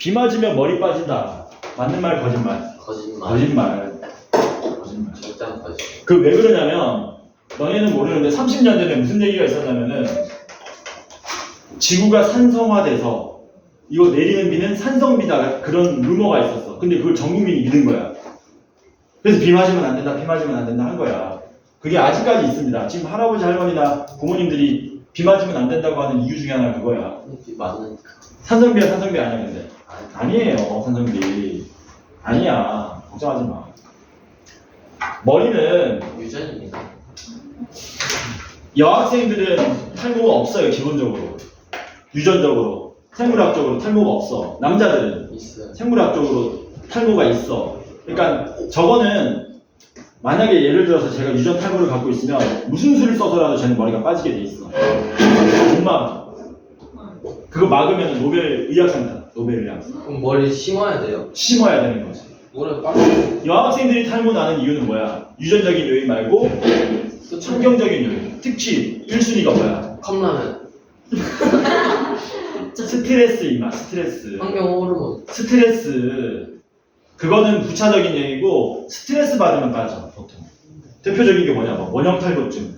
비 맞으면 머리 빠진다. 맞는 말, 거짓말? 거짓말. 거짓말. 거짓말. 절대 안 거짓말. 그 왜 그러냐면 너네는 모르는데 30년 전에 무슨 얘기가 있었냐면은 지구가 산성화돼서 이거 내리는 비는 산성비다 그런 루머가 있었어. 근데 그걸 전 국민이 믿은 거야. 그래서 비 맞으면 안 된다, 비 맞으면 안 된다 한 거야. 그게 아직까지 있습니다. 지금 할아버지 할머니나 부모님들이 비 맞으면 안 된다고 하는 이유 중에 하나가 그거야. 맞는. 산성비야, 산성비 아니야 근데. 아니에요, 산성비. 아니야. 걱정하지 마. 머리는 유전입니다. 여학생들은 탈모가 없어요, 기본적으로. 유전적으로. 생물학적으로 탈모가 없어. 남자들은 있어요. 생물학적으로 탈모가 있어. 그러니까 저거는 만약에 예를 들어서 제가 유전 탈모를 갖고 있으면 무슨 수를 써서라도 쟤는 머리가 빠지게 돼 있어. 정말 그거 막으면 노벨 의학상 타. 노벨 의학상. 그럼 머리 심어야 돼요? 심어야 되는 거지. 머리 빨리. 여학생들이 탈모 나는 이유는 뭐야? 유전적인 요인 말고 환경적인 요인. 특히 1순위가 뭐야? 컵라면. 스트레스 임마, 스트레스. 환경 호르몬. 스트레스. 그거는 부차적인 얘기고 스트레스 받으면 빠져 보통. 대표적인 게 뭐냐? 막 원형 탈모증.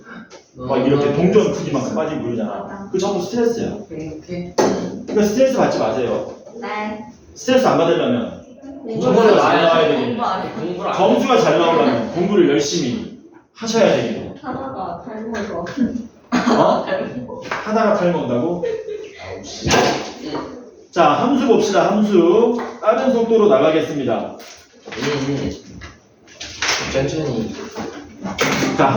막 이렇게 동전 크기만큼 빠지고 그러잖아. 그 전부 스트레스야. 이렇게. 그러니까 스트레스 받지 마세요. 네. 스트레스 안 받으려면 공부를 잘 안 나와야 해요. 되겠네. 공부를 안 점수가 잘 나오려면 공부를 열심히 하셔야 되겠네. 하다가 탈모가 어? 하다가 탈모온다고? 자, 함수 봅시다. 함수. 다른 속도로 나가겠습니다. 천천히. 자,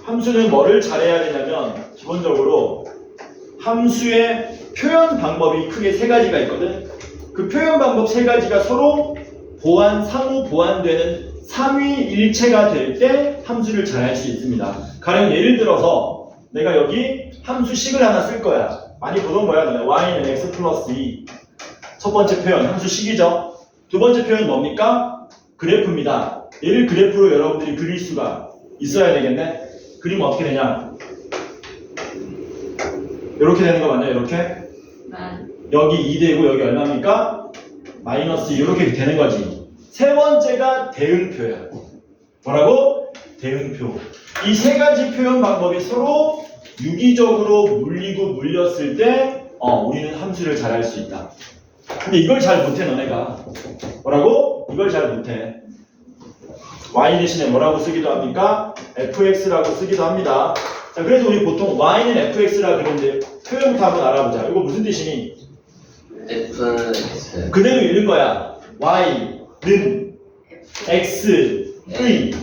함수는 뭐를 잘해야 되냐면 기본적으로 함수의 표현 방법이 크게 세 가지가 있거든. 그 표현 방법 세 가지가 서로 상호 보완되는 삼위일체가 될 때 함수를 잘 할 수 있습니다. 가령 예를 들어서 내가 여기 함수식을 하나 쓸 거야. 많이 보던 거야. 너네 y는 x 플러스 2. 첫 번째 표현 함수식이죠. 두 번째 표현 뭡니까? 그래프입니다. 얘를 그래프로 여러분들이 그릴 수가 있어야 되겠네. 그림 어떻게 되냐? 이렇게 되는 거 맞나요? 이렇게? 네. 여기 2 되고 여기 얼마입니까? 마이너스 이렇게 되는 거지. 세 번째가 대응표야. 뭐라고? 대응표. 이 세 가지 표현 방법이 서로 유기적으로 물리고 물렸을 때 우리는 함수를 잘 할 수 있다. 근데 이걸 잘 못해 너네가. 뭐라고? 이걸 잘 못해. y 대신에 뭐라고 쓰기도 합니까? fx라고 쓰기도 합니다. 자, 그래서 우리 보통 y는 fx라 그러는데 표현부터 한번 알아보자. 이거 무슨 뜻이니? F. 그대로 읽는 거야. y는 x의.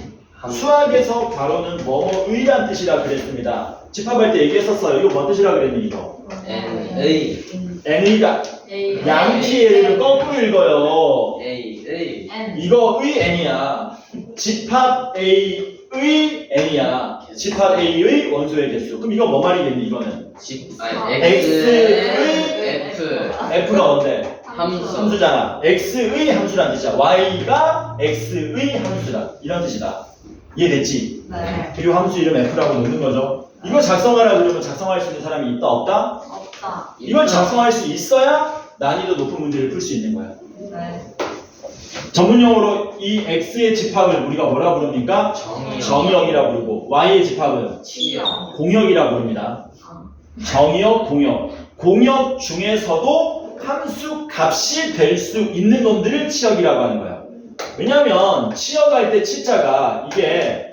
수학에서 괄호는 뭐뭐의란 뜻이라 그랬습니다. 집합할 때 얘기했었어요. 이거 뭔 뜻이라 그랬니 이거? N. n의가 양키 L을 거꾸로 읽어요. A. N. 이거 의 n이야. 집합 A의 n이야. 집합 A의 원소의 개수. 그럼 이거 뭐 말이겠니 이거는? X의 F. F가 뭔데? 함수. 함수잖아. x의 함수란 뜻이야. y가 x의 함수다. 이런 뜻이다. 이해됐지? 네. 그리고 함수 이름 f라고 놓는 거죠. 이거 작성하라 그러면 작성할 수 있는 사람이 있다 없다? 없다. 이걸 작성할 수 있어야 난이도 높은 문제를 풀 수 있는 거야. 네. 전문용어로 이 x의 집합을 우리가 뭐라 부릅니까? 정의. 정의역이라 부르고 y의 집합은 치역. 공역이라 부릅니다. 정의역, 공역. 공역 중에서도 함수 값이 될 수 있는 놈들을 치역이라고 하는 거야. 왜냐면 치역할 때 치자가 이게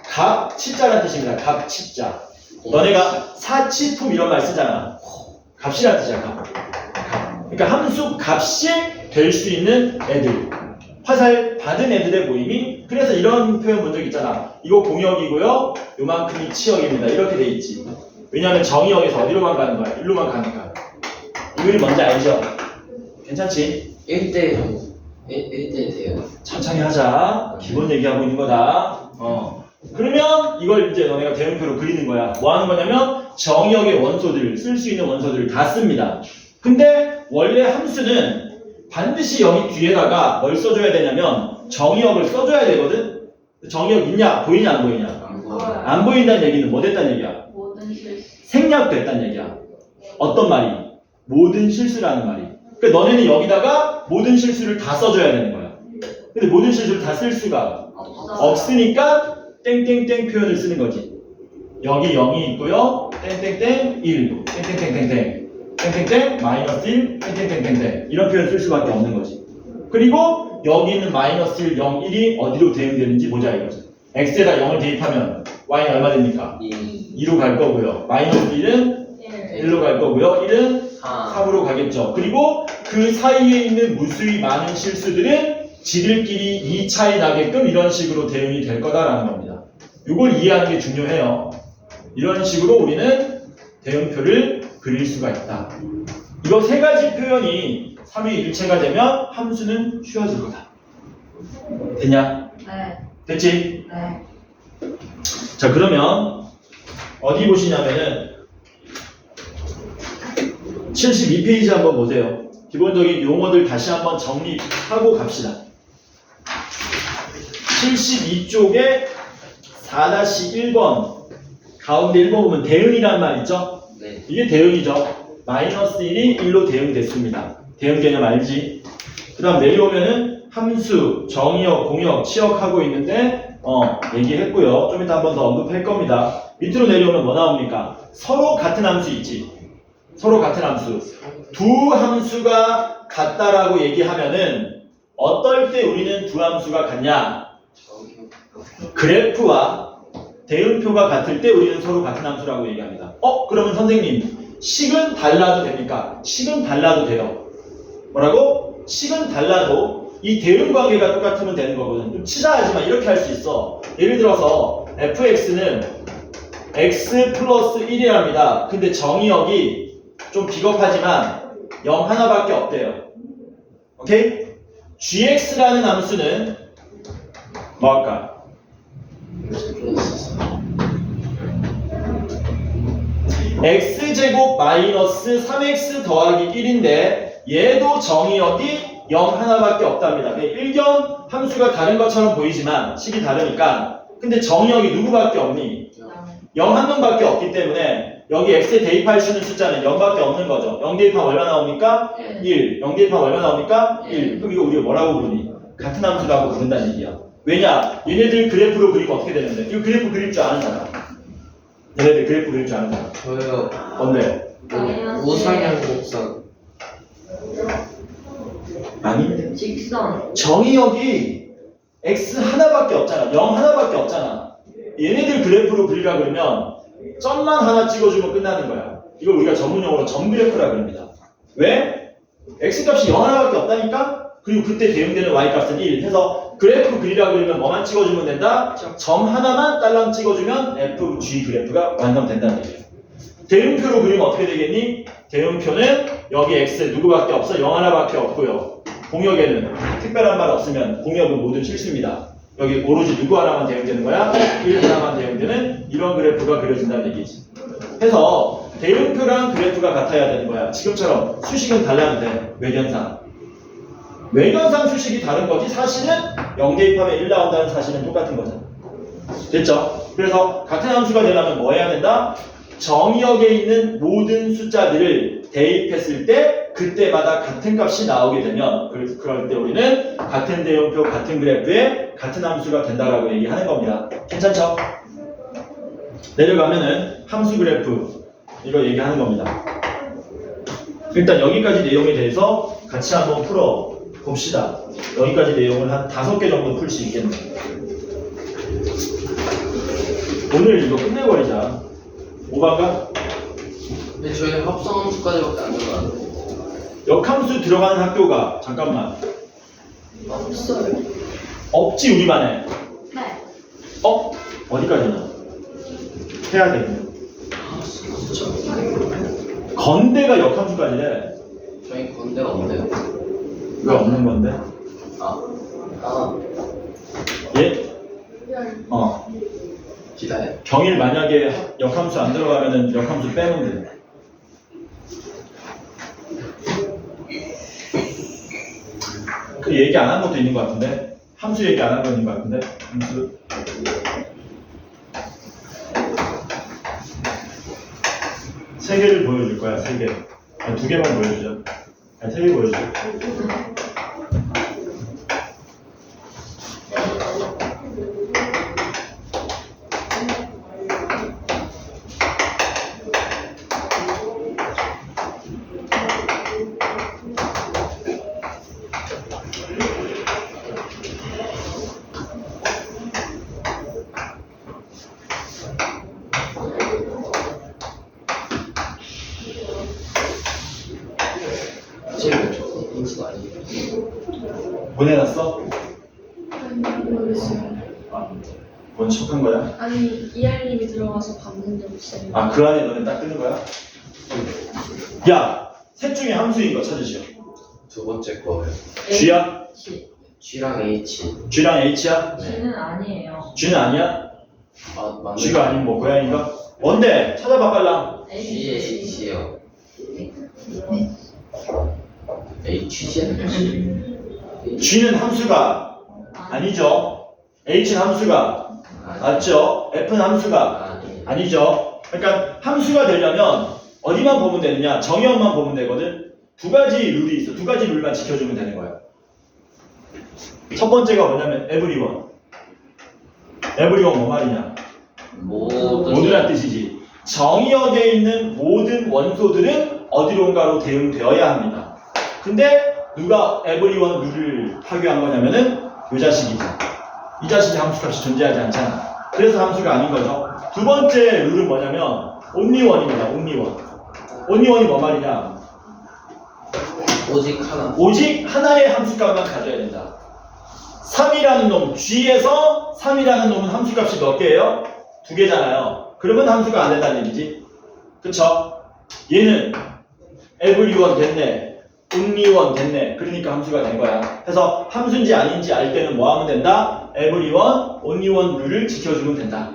값 치자라는 뜻입니다. 값 치자. 너네가 사치품 이런 말 쓰잖아. 값이라는 뜻이야. 값. 그러니까 함수 값이 될 수 있는 애들. 화살 받은 애들의 모임이. 그래서 이런 표현 본 적 있잖아. 이거 공역이고요. 요만큼이 치역입니다. 이렇게 돼 있지. 왜냐면 정의역에서 어디로만 가는 거야? 일로만 가는 거야. 이 그림 뭔지 알죠? 괜찮지? 1대 1대 돼요. 천천히 하자. 기본 얘기하고 있는 거다. 그러면 이걸 이제 너네가 대응표로 그리는 거야. 뭐 하는 거냐면 정의역의 원소들, 쓸 수 있는 원소들을 다 씁니다. 근데 원래 함수는 반드시 여기 뒤에다가 뭘 써줘야 되냐면 정의역을 써줘야 되거든? 정의역 있냐? 보이냐? 안 보이냐? 안 보여요. 안 보인다는 얘기는 뭐 됐다는 얘기야? 모든 실수. 생략됐다는 얘기야. 어떤 말이? 모든 실수라는 말이. 그러니까 너네는 여기다가 모든 실수를 다 써줘야 되는 거야. 근데 모든 실수를 다 쓸 수가 없으니까 땡땡땡 표현을 쓰는 거지. 여기 0이 있고요. 땡땡땡 1, 땡땡땡땡땡, 땡땡땡 마이너스 1, 땡땡땡땡땡 이런 표현 쓸 수밖에 없는 거지. 그리고 여기 있는 마이너스 1, 0, 1이 어디로 대응되는지 보자 이거죠. x에다 0을 대입하면 y는 얼마 됩니까? 2로 갈 거고요. 마이너스 1은 1로 갈 거고요. 1은 3으로 가겠죠. 그리고 그 사이에 있는 무수히 많은 실수들은 지들끼리 2차이 나게끔 이런 식으로 대응이 될 거다라는 겁니다. 이걸 이해하는 게 중요해요. 이런 식으로 우리는 대응표를 그릴 수가 있다. 이거 세 가지 표현이 3위일체가 되면 함수는 쉬워질 거다. 됐냐? 네. 됐지? 네. 자, 그러면 어디 보시냐면은 72페이지 한번 보세요. 기본적인 용어들 다시 한번 정리하고 갑시다. 72쪽에 4-1번 가운데 1번 보면 대응이란 말 있죠? 네. 이게 대응이죠. 마이너스 1이 1로 대응됐습니다. 대응 개념 알지? 그 다음 내려오면은 함수, 정의역, 공역, 치역하고 있는데 얘기했고요. 좀 이따 한 번 더 언급할 겁니다. 밑으로 내려오면 뭐 나옵니까? 서로 같은 함수 있지? 서로 같은 함수. 두 함수가 같다라고 얘기하면은 어떨 때 우리는 두 함수가 같냐? 그래프와 대응표가 같을 때 우리는 서로 같은 함수라고 얘기합니다. 그러면 선생님 식은 달라도 됩니까? 식은 달라도 돼요. 뭐라고? 식은 달라도 이 대응 관계가 똑같으면 되는 거거든. 좀 치사하지만 이렇게 할 수 있어. 예를 들어서 fx는 x 플러스 1이랍니다. 근데 정의역이 좀 비겁하지만 0 하나밖에 없대요. 오케이? gx라는 함수는 뭐 할까? x제곱 마이너스 3x 더하기 1인데 얘도 정의역이 0 하나밖에 없답니다. 1견 함수가 다른 것처럼 보이지만 식이 다르니까 근데 정의역이 누구밖에 없니? 0 한 놈밖에 없기 때문에 여기 x에 대입할 수 있는 숫자는 0밖에 없는 거죠. 0 대입하면 얼마 나옵니까? 1. 0 대입하면 얼마 나옵니까? 1. 그럼 이거 우리가 뭐라고 부르니? 같은 함수라고 부른다는 얘기야. 왜냐? 얘네들 그래프로 그리면 어떻게 되는데? 이거 그래프 그릴 줄 아는 사람. 얘네들 그래프 그릴 줄 아는 사람. 저요. 뭔데? 우상향 곡선. 아니. 직선. 정의역이 x 하나밖에 없잖아. 0 하나밖에 없잖아. 얘네들 그래프로 그리라 그러면 점만 하나 찍어주면 끝나는 거야. 이걸 우리가 전문용어로 점그래프라 그럽니다. 왜? x값이 0 하나밖에 없다니까? 그리고 그때 대응되는 y값은 1 해서 그래프 그리라 그러면 뭐만 찍어주면 된다? 점 하나만 딸랑 찍어주면 fg 그래프가 완성된다는 얘기예요. 대응표로 그리면 어떻게 되겠니? 대응표는 여기 x 누구밖에 없어? 0 하나밖에 없고요. 공역에는 특별한 말 없으면 공역은 모든 실수입니다. 여기 오로지 누구 하나만 대응되는 거야? 1 하나만 대응되는 이런 그래프가 그려진다는 얘기지. 해서 대응표랑 그래프가 같아야 되는 거야. 지금처럼 수식은 달라도 돼. 외견상. 외견상 수식이 다른 거지 사실은 0 대입하면 1 나온다는 사실은 똑같은 거잖아. 됐죠? 그래서 같은 함수가 되려면 뭐 해야 된다? 정의역에 있는 모든 숫자들을 대입했을 때 그때마다 같은 값이 나오게 되면 그럴 때 우리는 같은 대응표, 같은 그래프에 같은 함수가 된다라고 얘기하는 겁니다. 괜찮죠? 내려가면은 함수 그래프 이거 얘기하는 겁니다. 일단 여기까지 내용에 대해서 같이 한번 풀어 봅시다. 여기까지 내용을 한 5개 정도 풀 수 있겠네요. 오늘 이거 끝내버리자. 오반가? 근데 저희 합성함수까지밖에 안 들어가는데. 역함수 들어가는 학교가 잠깐만 없어요. 없지 우리만에. 네. 어디까지나 해야 되겠네. 진짜. 건대가 역함수까지래. 저희 건대가 없네요. 왜 없는 건데? 예? 기다려. 경일 만약에 역함수 안 들어가면은 역함수 빼면 돼. 그 얘기 안 한 것도 있는 것 같은데? 함수 얘기 안 한 거 있는 것 같은데? 함수. 세 개를 보여줄 거야, 3개. 2개만 보여주자. 테레비 보여줘. 제일 저 인수 아니에요? 보내놨어? 모르겠어요. 뭔 척한 거야? 아니 이알님이 들어가서 봤는데 없어요. 아, 그 안에 너네 딱 뜨는 거야? 야, 셋 중에 함수인 거 찾으시오. 두 번째 거예요. G야? G랑 H. G랑 H야? 네. G는 아니에요. G는 아니야? 아, 맞네. G가 아닌 뭐 고양이가? 뭔데? 찾아봐 빨라. GH요. HG 아니지? G는 함수가 아니죠. H는 함수가 맞죠? F는 함수가 아니. 아니죠. 그러니까 함수가 되려면 어디만 보면 되느냐? 정의역만 보면 되거든. 두 가지 룰이 있어. 두 가지 룰만 지켜주면 되는 거야. 첫 번째가 뭐냐면 everyone. everyone 뭐 말이냐? 모두란 뜻이지. 정의역에 있는 모든 원소들은 어디론가로 대응되어야 합니다. 근데 누가 everyone 룰을 파괴한 거냐면은 이 자식이죠. 이 자식이 함수값이 존재하지 않잖아. 그래서 함수가 아닌 거죠. 두 번째 룰은 뭐냐면 only one입니다. only one. only one이 뭐 말이냐? 오직 하나. 오직 하나의 함수값만 가져야 된다. 3이라는 놈, G에서 3이라는 놈은 함수값이 몇 개예요? 2개잖아요. 그러면 함수가 안 된다는 얘기지. 그쵸? 얘는 everyone 됐네. only one 됐네. 그러니까 함수가 된 거야. 그래서 함수인지 아닌지 알 때는 뭐 하면 된다? everyone, only one 룰을 지켜주면 된다.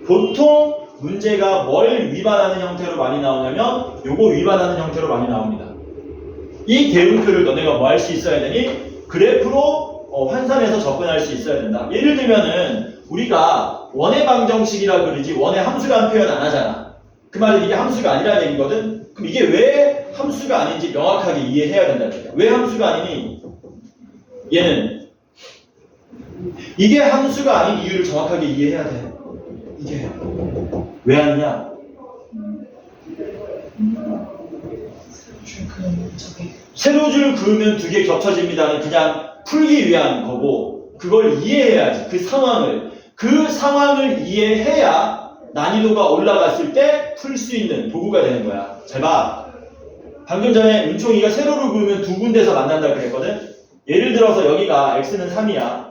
보통 문제가 뭘 위반하는 형태로 많이 나오냐면 요거 위반하는 형태로 많이 나옵니다. 이 대응표를 너네가 뭐 할 수 있어야 되니? 그래프로 환산해서 접근할 수 있어야 된다. 예를 들면은 우리가 원의 방정식이라 그러지 원의 함수라는 표현 안 하잖아. 그 말은 이게 함수가 아니라는 얘기거든. 그럼 이게 왜 함수가 아닌지 명확하게 이해해야 된다는 얘기야. 왜 함수가 아니니? 얘는 이게 함수가 아닌 이유를 정확하게 이해해야 돼. 이게 왜 아니냐? 세로줄 그으면 두 개 겹쳐집니다는 그냥 풀기 위한 거고 그걸 이해해야지. 그 상황을 이해해야 난이도가 올라갔을 때 풀 수 있는 도구가 되는 거야. 잘 봐. 방금 전에 은총이가 세로를 그으면 두 군데서 만난다 그랬거든. 예를 들어서 여기가 x는 3이야.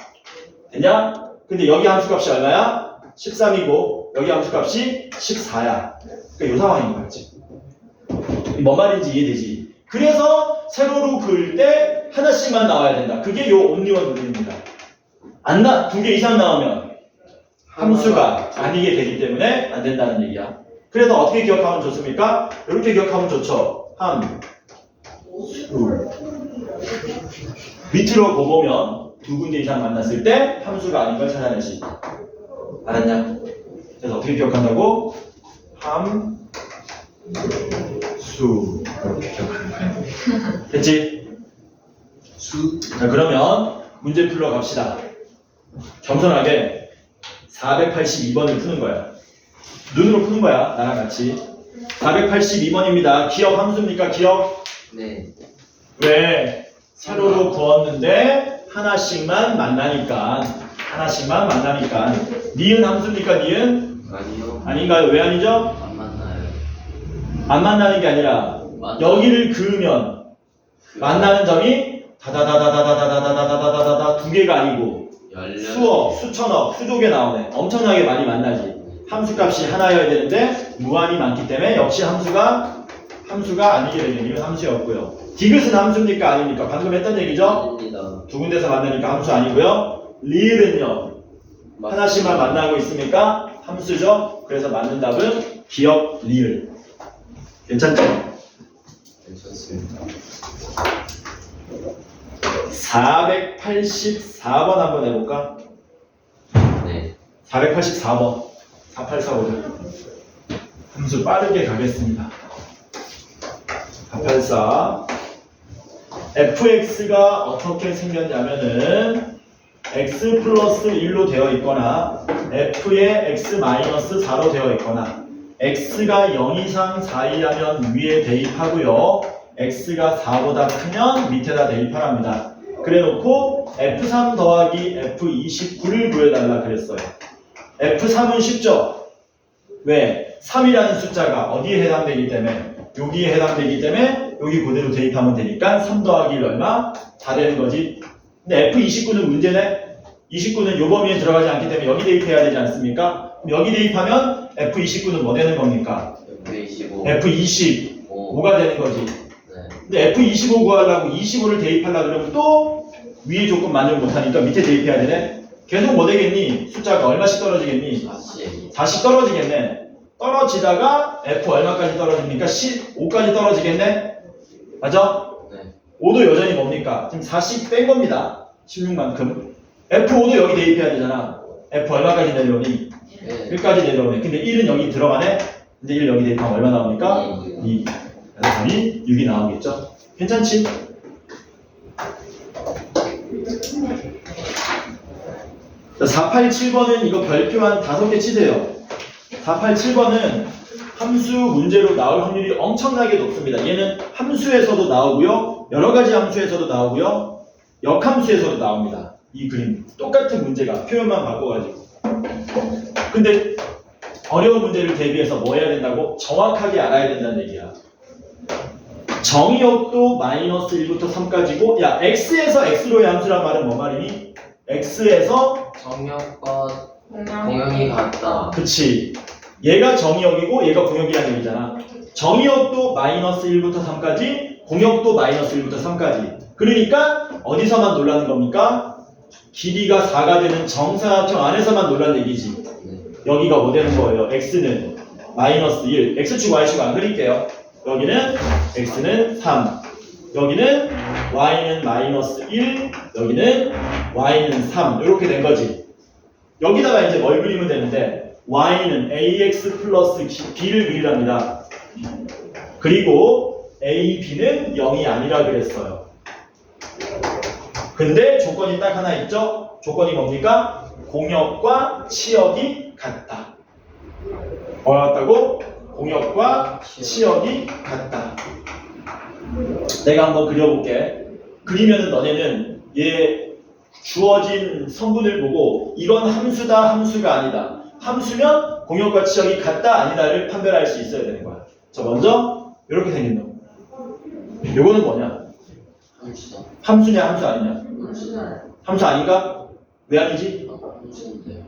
되냐? 근데 여기 함수값이 얼마야? 13이고 여기 함수값이 14야. 그러니까 이 상황인 거야 지금. 뭔 말인지 이해되지? 그래서 세로로 그을 때 하나씩만 나와야 된다. 그게 요 only-one 룰입니다. 두 개 이상 나오면 함수가 아니게 되기 때문에 안 된다는 얘기야. 그래서 어떻게 기억하면 좋습니까? 이렇게 기억하면 좋죠. 밑으로 보면 두 군데 이상 만났을 때 함수가 아닌 걸 찾아낼 수 있다. 알았냐? 그래서 어떻게 기억한다고? 함수 이렇게 기억하는 거야. 됐지? 자, 그러면 문제 풀러 갑시다. 겸손하게 482번을 푸는 거야. 눈으로 푸는 거야. 나랑 같이. 482번입니다. 기억 함수입니까? 기억? 네. 왜? 세로로 그었는데 하나씩만 만나니까. 니은 함수입니까? 니은? 아니요. 아닌가요? 왜 아니죠? 안 만나요. 안 만나는 게 아니라 여기를 그으면 만나는 점이 다다다다다다다다다다다다다 두 개가 아니고 수억, 수천억, 수조개 나오네. 엄청나게 많이 만나지. 함수값이 하나여야 되는데 무한히 많기 때문에 역시 함수가 아니게 되는 이유는 함수였고요. 디귿은 함수입니까? 아닙니까? 방금 했던 얘기죠? 아닙니다. 두 군데서 만나니까 함수 아니고요. 리을은요. 하나씩만 만나고 있으니까 함수죠. 그래서 맞는 답은 기억 리을. 괜찮죠? 괜찮습니다. 484번 한번 해볼까? 네. 484번 4845죠. 함수 빠르게 가겠습니다. 484 fx가 어떻게 생겼냐면은 x 플러스 1로 되어 있거나 f의 x 마이너스 4로 되어 있거나 x가 0 이상 4 이하면 위에 대입하고요. x가 4보다 크면 밑에다 대입하랍니다. 그래놓고 f3 더하기 f29를 구해달라 그랬어요. f3은 쉽죠? 왜? 3이라는 숫자가 어디에 해당되기 때문에 여기에 해당되기 때문에 여기 그대로 대입하면 되니까 3 더하기 1 얼마? 다 되는 거지. 근데 F29는 문제네. 29는 요 범위에 들어가지 않기 때문에 여기 대입해야 되지 않습니까? 그럼 여기 대입하면 F29는 뭐 되는 겁니까? F25. F25가 되는 거지. 네. 근데 F25 구하려고 25를 대입하려고 그러면 또 위에 조건 만족 못하니까 밑에 대입해야 되네. 계속 뭐 되겠니? 숫자가 얼마씩 떨어지겠니? 4씩 떨어지겠네. 떨어지다가 F 얼마까지 떨어집니까? 15까지 떨어지겠네? 맞아? 네. 5도 여전히 뭡니까? 지금 4씩 뺀 겁니다. 16만큼. F5도 여기 대입해야 되잖아. F 얼마까지 내려오니? 네. 1까지 내려오네. 근데 1은 여기 들어가네? 근데 1 여기 대입하면 얼마 나옵니까? 2. 그래서 답이 6이 나오겠죠? 괜찮지? 자, 487번은 이거 별표 한 5개 치세요. 487번은 함수 문제로 나올 확률이 엄청나게 높습니다. 얘는 함수에서도 나오고요. 여러 가지 함수에서도 나오고요. 역함수에서도 나옵니다. 이 그림. 똑같은 문제가 표현만 바꿔가지고. 근데 어려운 문제를 대비해서 뭐 해야 된다고? 정확하게 알아야 된다는 얘기야. 정의역도 마이너스 1부터 3까지고 야 x에서 x로의 함수란 말은 뭐 말이니? x에서 정역과 공역이 같다. 그치. 얘가 정의역이고 얘가 공역이라는 얘기잖아. 정의역도 마이너스 1부터 3까지, 공역도 마이너스 1부터 3까지. 그러니까 어디서만 놀라는 겁니까? 길이가 4가 되는 정사각형 안에서만 놀라는 얘기지. 여기가 뭐 되는 거예요? x는 마이너스 1. x축, y축 안 그릴게요. 여기는 x는 3. 여기는 y는 마이너스 1. 여기는 y는 3. 이렇게 된 거지. 여기다가 이제 뭘 그리면 되는데 y는 ax 플러스 b를 그리랍니다. 그리고 a, b는 0이 아니라 그랬어요. 근데 조건이 딱 하나 있죠? 조건이 뭡니까? 공역과 치역이 같다. 뭐가 같다고? 공역과 치역이 같다. 내가 한번 그려볼게. 그리면 너네는 얘 주어진 성분을 보고 이건 함수다, 함수가 아니다. 함수면 공역과 치역이 같다, 아니다를 판별할 수 있어야 되는 거야. 자, 먼저 이렇게 생긴 놈. 요거는 뭐냐? 함수다. 함수냐, 함수 아니냐? 함수다. 함수 아닌가? 왜 아니지? 함수인데요.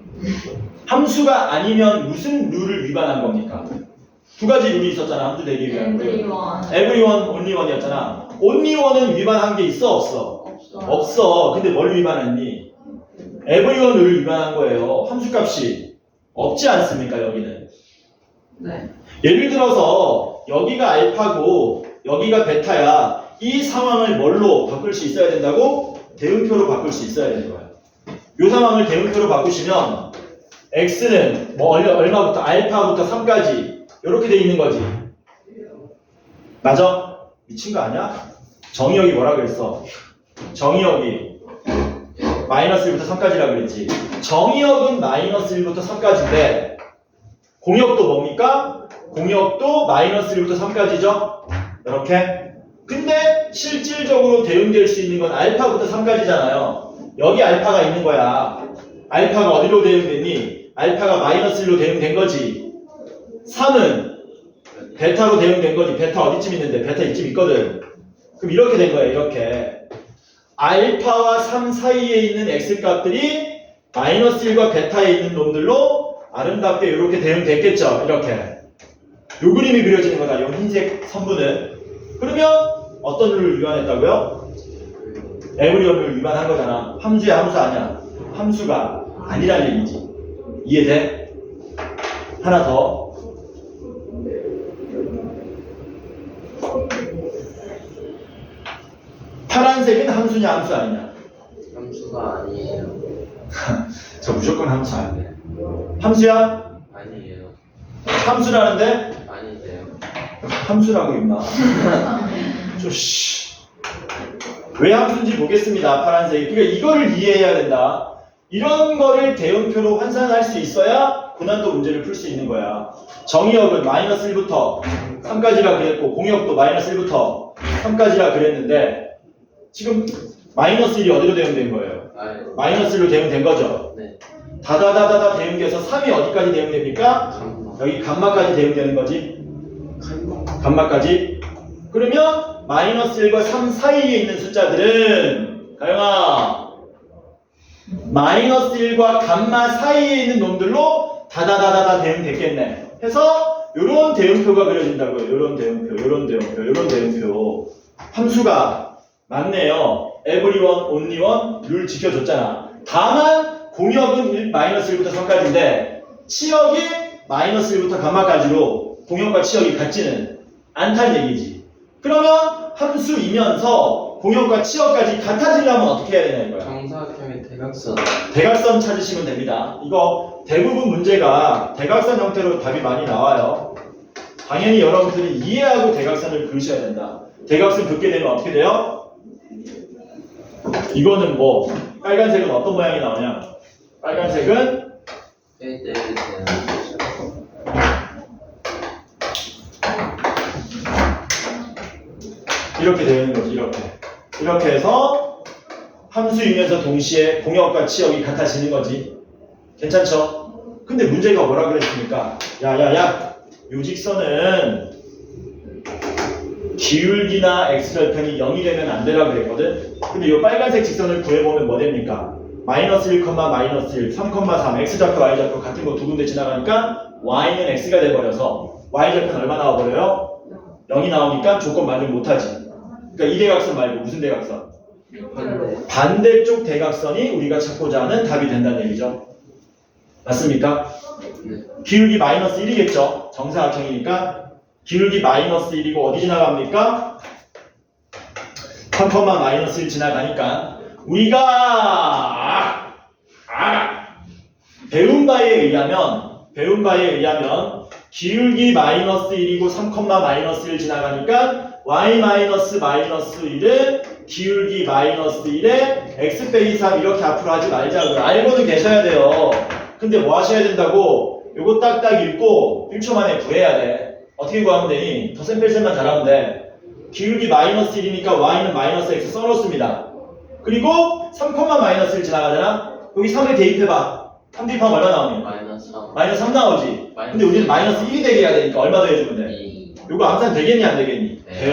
함수가 아니면 무슨 룰을 위반한 겁니까? 두 가지 룰이 있었잖아. 함수 되기 위한 룰. everyone, only one이었잖아. only one은 위반한 게 있어, 없어? 없어. 근데 뭘 위반했니? everyone 룰을 위반한 거예요. 함수값이 없지 않습니까? 여기는. 네. 예를 들어서 여기가 알파고 여기가 베타야. 이 상황을 뭘로 바꿀 수 있어야 된다고? 대응표로 바꿀 수 있어야 되는 거야. 이 상황을 대응표로 바꾸시면 x는 뭐 얼마부터 알파부터 3까지 이렇게 돼 있는 거지. 맞아? 미친 거 아니야? 정의역이 뭐라 그랬어? 정의역이 마이너스 1부터 3까지라 그랬지. 정의역은 마이너스 1부터 3까지인데 공역도 뭡니까? 공역도 마이너스 1부터 3까지죠? 이렇게. 근데 실질적으로 대응될 수 있는 건 알파부터 3까지잖아요. 여기 알파가 있는 거야. 알파가 어디로 대응됐니? 알파가 마이너스 1로 대응된 거지. 3은 베타로 대응된 거지. 베타 어디쯤 있는데? 베타 이쯤 있거든. 그럼 이렇게 된 거야. 이렇게. 알파와 3 사이에 있는 x값들이 마이너스 1과 베타에 있는 놈들로 아름답게 이렇게 대응됐겠죠. 이렇게. 요 그림이 그려지는 거다. 요 흰색 선분은. 그러면 어떤 룰을 위반했다고요? 에브리언을 위반한 거잖아. 함수야, 함수 아니야. 함수가 아니란 얘기지. 이해돼? 하나 더. 파란색은 함수냐, 함수 아니냐? 함수가 아니에요. 저 무조건 함수 아니야. 함수야? 아니에요. 함수라는데? 아니세요. 함수라고 임마. 저 씨. 왜 함수인지 보겠습니다. 파란색이. 그러니까 이거를 이해해야 된다. 이런 거를 대응표로 환산할 수 있어야 고난도 문제를 풀 수 있는 거야. 정의역은 마이너스 1부터 3까지라 그랬고 공역도 마이너스 1부터 3까지라 그랬는데 지금 마이너스 1이 어디로 대응된 거예요? 마이너스 1로 대응된 거죠. 네. 다다다다다 대응돼서 3이 어디까지 대응됩니까? 감마. 여기 감마까지 대응되는 거지. 감마까지. 그러면 마이너스 1과 3 사이에 있는 숫자들은 가영아 마이너스 1과 감마 사이에 있는 놈들로 다다다다다 대응됐겠네. 해서 요런 대응표가 그려진다고요. 요런 대응표, 요런 대응표, 요런 대응표. 함수가 맞네요. everyone, only one 룰 지켜줬잖아. 다만 공역은 마이너스 1부터 3까지인데 치역이 마이너스 1부터 감마까지로 공역과 치역이 같지는 않다는 얘기지. 그러면 함수이면서 공역과 치역까지 같아지려면 어떻게 해야 되냐 이거야. 정사각형의 대각선. 대각선 찾으시면 됩니다. 이거 대부분 문제가 대각선 형태로 답이 많이 나와요. 당연히 여러분들이 이해하고 대각선을 그으셔야 된다. 대각선 긋게 되면 어떻게 돼요? 이거는 뭐 빨간색은 어떤 모양이 나오냐? 빨간색은 이렇게 되는 거지. 이렇게 해서 함수이면서 동시에 공역과 치역이 같아지는 거지. 괜찮죠? 근데 문제가 뭐라 그랬습니까? 야야야, 요 직선은 기울기나 x절편이 0이 되면 안 되라 그랬거든. 근데 요 빨간색 직선을 구해보면 뭐 됩니까? 마이너스 1, 마이너스 1, 3,3 x좌표 y좌표 같은 거 두 군데 지나가니까 y는 x가 돼버려서 y좌표는 얼마 나와버려요? 0이 나오니까 조건 만족 못하지. 그러니까 이 대각선 말고 무슨 대각선? 반대쪽 대각선이 우리가 찾고자 하는 답이 된다는 얘기죠. 맞습니까? 네. 기울기 마이너스 1이겠죠. 정사각형이니까 기울기 마이너스 1이고 어디 지나갑니까? 3, 마이너스 1 지나가니까 우리가 배운 바에 의하면 기울기 마이너스 1이고 3, 마이너스 1 지나가니까 y 마이너스 1은 기울기 마이너스 1에 x 빼기 3 이렇게 앞으로 하지 말자고요. 알고는 계셔야 돼요. 근데 뭐 하셔야 된다고? 요거 딱딱 읽고 1초 만에 구해야 돼. 어떻게 구하면 되니? 덧셈뺄셈만 잘하면 돼. 기울기 마이너스 1이니까 y는 마이너스 x 써놓습니다. 그리고 3, 마이너스 1 지나가잖아? 여기 3을 대입해봐. 3 대입하면 얼마 나오니? 마이너스 3. 마이너스 3 나오지? 근데 우리는 마이너스 1이 되게 해야 되니까 얼마 더 해주면 돼? 2. 요거 암산 되겠니 안 되겠니? 네.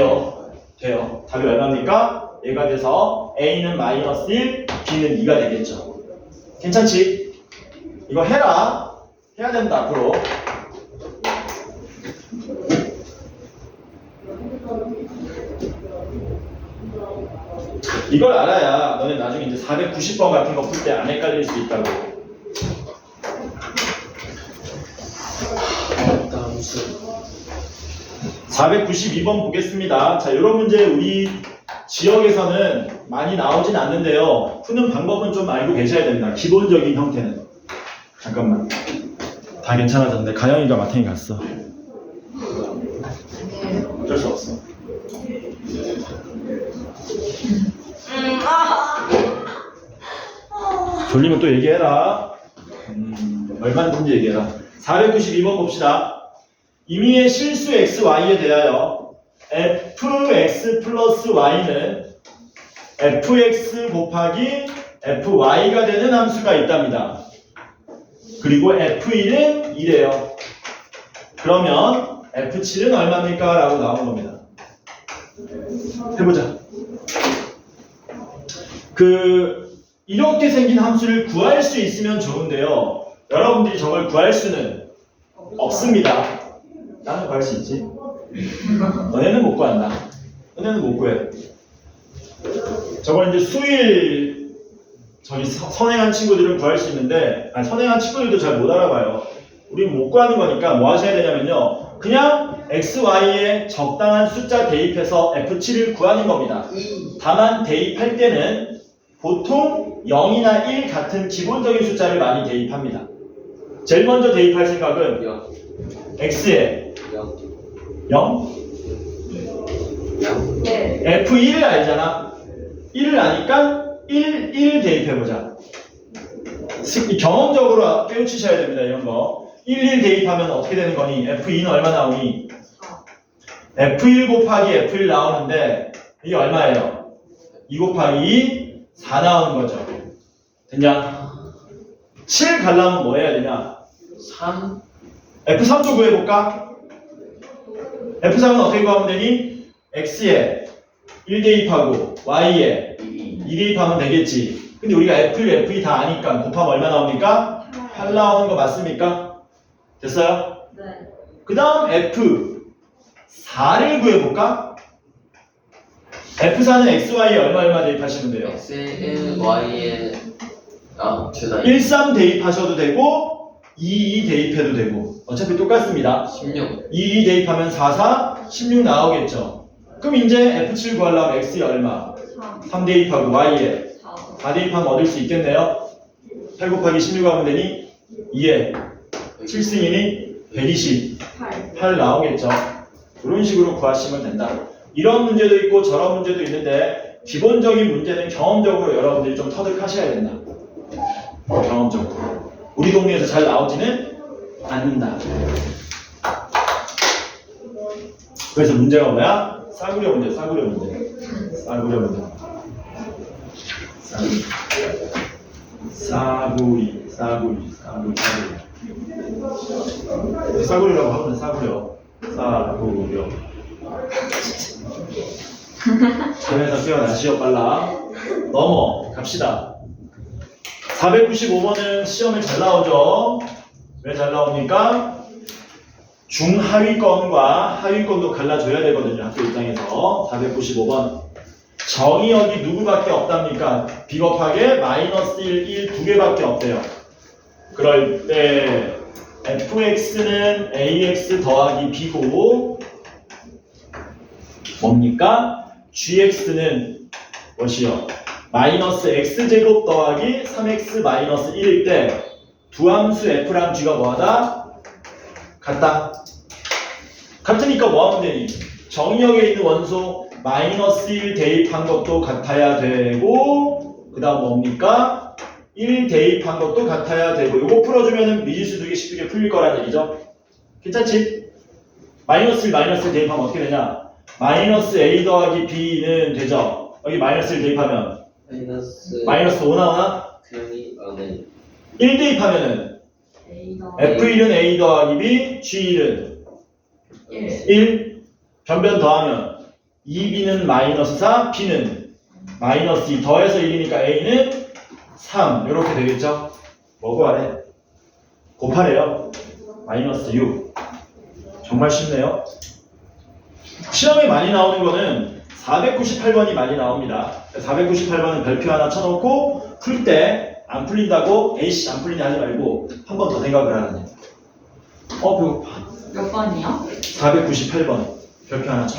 돼요. 답이 얼마입니까? 얘가 돼서 A는 마이너스 1, B는 2가 되겠죠. 괜찮지? 이거 해라. 해야 된다 앞으로. 이걸 알아야 너네 나중에 이제 490번 같은 거 풀 때 안 헷갈릴 수 있다고. 함수. 492번 보겠습니다. 자, 이런 문제 우리 지역에서는 많이 나오진 않는데요. 푸는 방법은 좀 알고 계셔야 됩니다. 기본적인 형태는. 잠깐만. 다 괜찮아졌는데 가영이가 마탱이 갔어. 어쩔 수 없어. 졸리면 또 얘기해라. 얼마든지 얘기해라. 492번 봅시다. 임의의 실수 xy에 대하여 fx 플러스 y는 fx 곱하기 fy가 되는 함수가 있답니다. 그리고 f1은 2래요. 그러면 f7은 얼마입니까? 라고 나온 겁니다. 해보자. 이렇게 생긴 함수를 구할 수 있으면 좋은데요. 여러분들이 저걸 구할 수는 없습니다. 나는 구할 수 있지. 너네는 못 구한다. 너네는 못 구해. 저걸 이제 수일 선행한 친구들은 구할 수 있는데 선행한 친구들도 잘 못 알아봐요. 우리는 못 구하는 거니까 뭐 하셔야 되냐면요. 그냥 x, y에 적당한 숫자 대입해서 f7을 구하는 겁니다. 다만 대입할 때는 보통 0이나 1 같은 기본적인 숫자를 많이 대입합니다. 제일 먼저 대입할 생각은 0. x에 0. 0? 네. f1을 알잖아. 1을 아니까 1 대입해보자. 경험적으로 깨우치셔야 됩니다. 이런 거. 1 대입하면 어떻게 되는 거니? F2는 얼마 나오니? F1 곱하기 F1 나오는데 이게 얼마예요? 2 곱하기 2, 4 나오는 거죠. 됐냐? 7 가려면 뭐 해야 되냐? 3 F3도 구해볼까? F3은 어떻게 구하면 되니? X에 1 대입하고 Y에 2 대입하면 되겠지. 근데 우리가 F1, F2 다 아니까 곱하면 얼마 나옵니까? 8 나오는 거 맞습니까? 됐어요? 네. 그 다음 F4를 구해볼까? F4는 XY에 얼마 대입하시면 돼요? X에 Y에 죄다 1, 3 대입하셔도 되고 2 대입해도 되고 어차피 똑같습니다. 16 2 대입하면 4, 4, 16 나오겠죠. 그럼 이제 F7 구하려면 X에 얼마? 3, 3 대입하고 Y에 4, 4 대입하면 얻을 수 있겠네요. 8 곱하기 16 하면 되니 2에 7승이니 120, 8 나오겠죠. 이런 식으로 구하시면 된다. 이런 문제도 있고 저런 문제도 있는데 기본적인 문제는 경험적으로 여러분들이 좀 터득하셔야 된다. 경험적으로. 우리 동네에서 잘 나오지는 않는다. 그래서 문제가 뭐야? 싸구려 문제. 싸구리. 싸구려라고 하면 싸구려. 잠에서 깨어나시오 빨라. 갑시다. 495번은 시험에 잘 나오죠. 왜 잘 나옵니까? 중하위권과 하위권도 갈라줘야 되거든요. 학교 입장에서. 495번 정의역이 누구밖에 없답니까? 비겁하게 마이너스 1, 1 두 개밖에 없대요. 그럴 때 fx는 ax 더하기 b고 뭡니까? gx는 무엇이요? 마이너스 x제곱 더하기 3x 마이너스 1일 때 두 함수 f랑 g가 뭐하다? 같다. 같으니까 뭐하면 되니? 정의역에 있는 원소 마이너스 1 대입한 것도 같아야 되고 그 다음 뭡니까? 1 대입한 것도 같아야 되고 이거 풀어주면 미지수 되게 쉽게 풀릴 거란 얘기죠. 괜찮지? 마이너스 1 마이너스 1 대입하면 어떻게 되냐? 마이너스 a 더하기 b는 되죠. 여기 마이너스 1 대입하면 마이너스 5 나오나? 그냥이 네. 1 대입하면은 A 더 F1은 A 더하기 B, G1은 1, 1, 변변 더하면 2B는 마이너스 4, B는 마이너스 2 더해서 1이니까 A는 3 이렇게 되겠죠? 뭐고 하래? 곱하래요. 마이너스 6 정말 쉽네요. 시험에 많이 나오는 거는 498번이 많이 나옵니다. 498번은 별표 하나 쳐놓고 풀 때 안 풀린다고 에이씨 안 풀리냐 하지 말고 한 번 더 생각을 하라는 얘기. 배고파. 몇 번이요? 498번 별표 하나 쳐.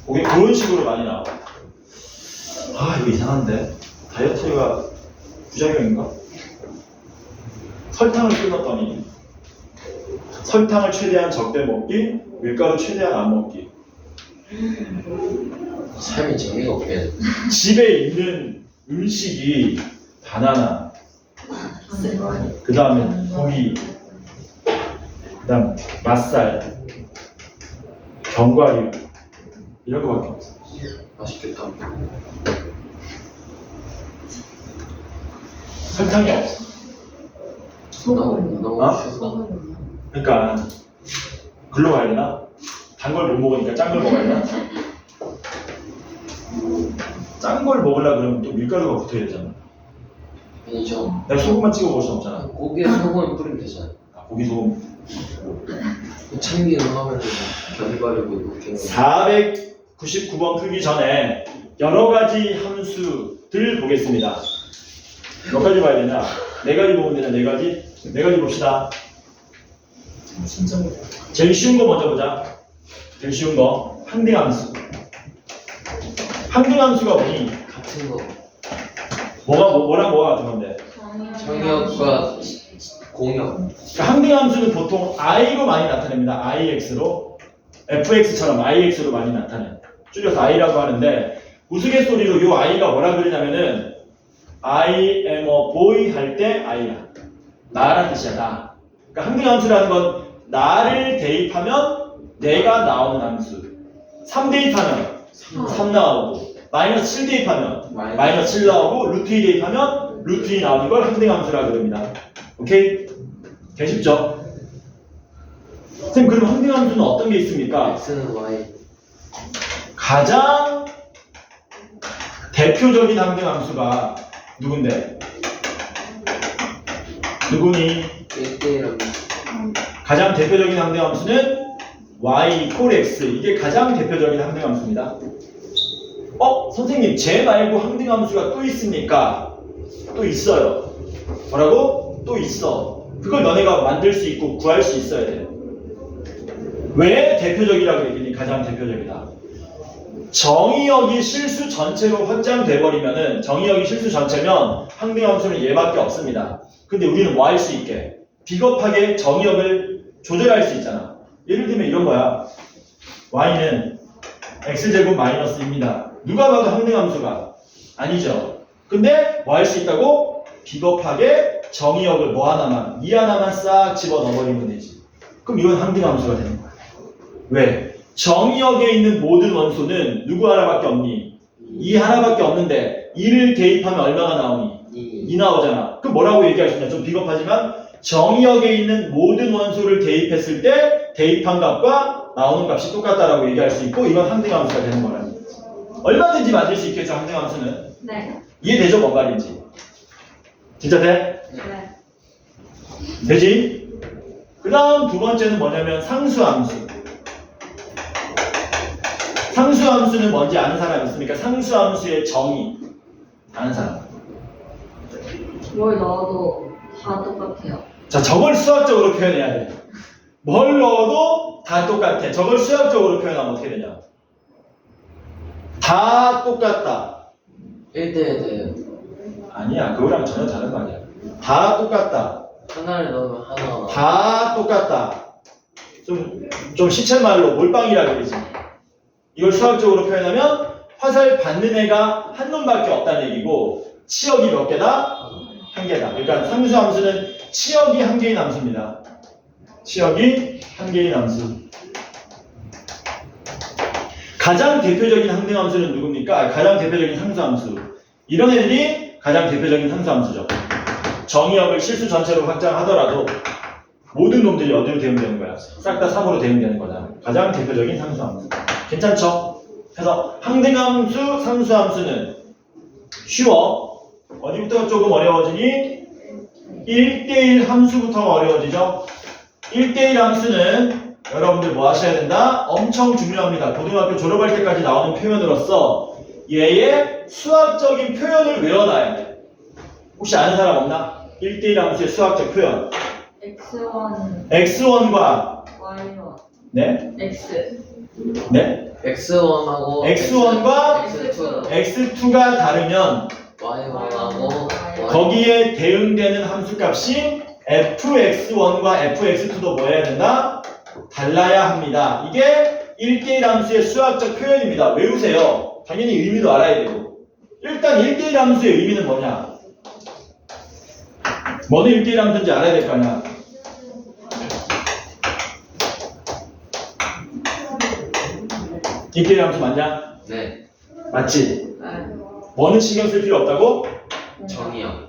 그게 그런 식으로 많이 나와. 이거 이상한데 다이어트가 부작용인가? 설탕을 끊었더니 설탕을 최대한 적게 먹기, 밀가루 최대한 안 먹기. 삶이 재미가 없게 집에 있는 음식이 바나나, 그 다음에 고기, 그 다음 맛살, 견과류 이런 거밖에 없어. 맛있겠다. 설탕이 없어. 소금은요? 너무 쉬워. 소금은요? 그러니까 글로 가야 되나? 단 걸 못 먹으니까 짠 걸 먹어야 되나? 짠 걸 먹으려고 그러면 또 밀가루가 붙어야 되잖아. 아니죠. 내가 소금만 찍어 먹을 수 없잖아. 고기에 소금을 뿌리면 되잖아요. 고기 소금. 참기름 하면 되고 견과류고 이렇게 499번 풀기 전에 여러 가지 함수들 보겠습니다. 몇 가지 봐야 되냐? 네 가지 보면 되냐? 네 가지? 네 가지 봅시다. 진짜 모르 제일 쉬운 거 먼저 보자. 제일 쉬운 거. 항등함수. 항등함수가 뭐니? 같은 거. 뭐랑 뭐가 같은 건데? 정역과 공역. 그러니까 항등함수는 보통 i로 많이 나타냅니다. ix로. fx처럼 ix로 많이 나타내. 줄여서 i라고 하는데 우스갯소리로 요 아이가 뭐라 그러냐면은 I am a boy 할 때 I야. 나라는 뜻이야, 나. 그러니까 항등함수라는 건 나를 대입하면 내가 나오는 함수. 3 대입하면 3 나오고, 마이너스 7 대입하면 마이너스 7 나오고, 루트 2 대입하면 루트 2 나오는 걸 항등함수라고 그럽니다. 오케이? 되게 쉽죠? 선생님, 그럼 항등함수는 어떤 게 있습니까? X는 Y. 가장 대표적인 항등함수가 누군데? 누구니? 1대1 가장 대표적인 항등함수는 y equal x. 이게 가장 대표적인 항등함수입니다. 선생님, 쟤 말고 항등함수가 또 있습니까? 또 있어요. 뭐라고? 또 있어. 그걸 너네가 만들 수 있고 구할 수 있어야 돼. 왜 대표적이라고 얘기니? 가장 대표적이다. 정의역이 실수 전체로 확장돼 버리면은, 정의역이 실수 전체면 항등함수는 얘밖에 없습니다. 근데 우리는 뭐 할 수 있게? 비겁하게 정의역을 조절할 수 있잖아. 예를 들면 이런 거야. y는 x제곱 마이너스 2입니다. 누가 봐도 항등함수가 아니죠. 근데 뭐 할 수 있다고? 비겁하게 정의역을 뭐 하나만, 2 하나만 싹 집어넣어버리면 되지. 그럼 이건 항등함수가 되는 거야. 왜? 정의역에 있는 모든 원소는 누구 하나밖에 없니? 2 하나밖에 없는데 2를 대입하면 얼마가 나오니? 2 나오잖아. 그럼 뭐라고 얘기할 수 있냐? 좀 비겁하지만 정의역에 있는 모든 원소를 대입했을 때 대입한 값과 나오는 값이 똑같다라고 얘기할 수 있고, 이건 항등함수가 되는 거라는 거지. 얼마든지 만들 수 있겠죠, 항등함수는. 네. 이해되죠, 뭔 말인지? 진짜 돼? 네. 되지? 그 다음 두 번째는 뭐냐면 상수함수. 상수함수는 뭔지 아는 사람 있습니까? 상수함수의 정의 아는 사람. 뭘 넣어도 다 똑같아요. 자, 저걸 수학적으로 표현해야 돼. 뭘 넣어도 다 똑같아. 저걸 수학적으로 표현하면 어떻게 되냐? 다 똑같다. 1대1. 아니야, 그거랑 전혀 다른 거 아니야. 다 똑같다. 하나를 넣으면 하나가 다 똑같다. 좀 시체말로 몰빵이라 그러지. 이걸 수학적으로 표현하면 화살 받는 애가 한 놈밖에 없다는 얘기고, 치역이 몇 개다? 한 개다. 그러니까 상수함수는 치역이 한 개인 함수입니다. 치역이 한 개인 함수. 가장 대표적인 항등함수는 누굽니까? 가장 대표적인 상수함수. 이런 애들이 가장 대표적인 상수함수죠. 정의역을 실수 전체로 확장하더라도 모든 놈들이 어디로 대응되는 거야? 싹 다 3으로 대응되는 거잖아. 가장 대표적인 상수함수. 괜찮죠? 그래서 항등함수, 상수함수는 쉬워. 어디부터 조금 어려워지니? 1대1 함수부터가 어려워지죠? 1대1 함수는 여러분들 뭐 하셔야 된다? 엄청 중요합니다. 고등학교 졸업할 때까지 나오는 표현으로서 얘의 수학적인 표현을 외워놔야 돼. 혹시 아는 사람 없나? 1대1 함수의 수학적 표현. X1, x1과 Y1, 네? X. 네? X1하고 x1과 X2 x2가 다르면 Y1하고 거기에 대응되는 함수값이 fx1과 fx2도 뭐 해야 된다? 달라야 합니다. 이게 1대1 함수의 수학적 표현입니다. 외우세요. 당연히 의미도 알아야 되고. 일단 1대1 함수의 의미는 뭐냐? 뭐는 1대1 함수인지 알아야 될 거 아니야? 일대일 함수 맞냐? 네. 맞지? 네. 뭐는 신경 쓸 필요 없다고? 정의역.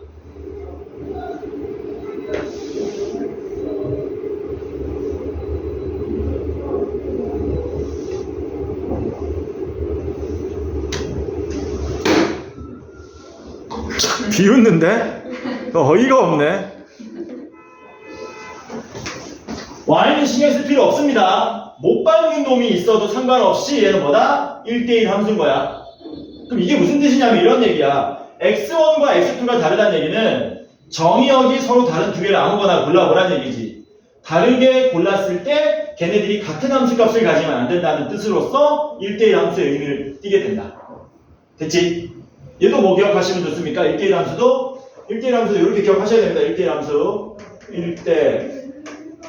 비웃는데? 어이가 없네. y는 신경 쓸 필요 없습니다. 못 받는 놈이 있어도 상관없이 얘는 뭐다? 1대1 함수인 거야. 그럼 이게 무슨 뜻이냐면 이런 얘기야. x1과 x2가 다르다는 얘기는 정의역이 서로 다른 두 개를 아무거나 골라보라는 얘기지. 다르게 골랐을 때 걔네들이 같은 함수값을 가지면 안 된다는 뜻으로서 1대1 함수의 의미를 띠게 된다. 됐지? 얘도 뭐 기억하시면 좋습니까? 1대1 함수도 1대1 함수도 이렇게 기억하셔야 됩니다. 1대1 함수 1대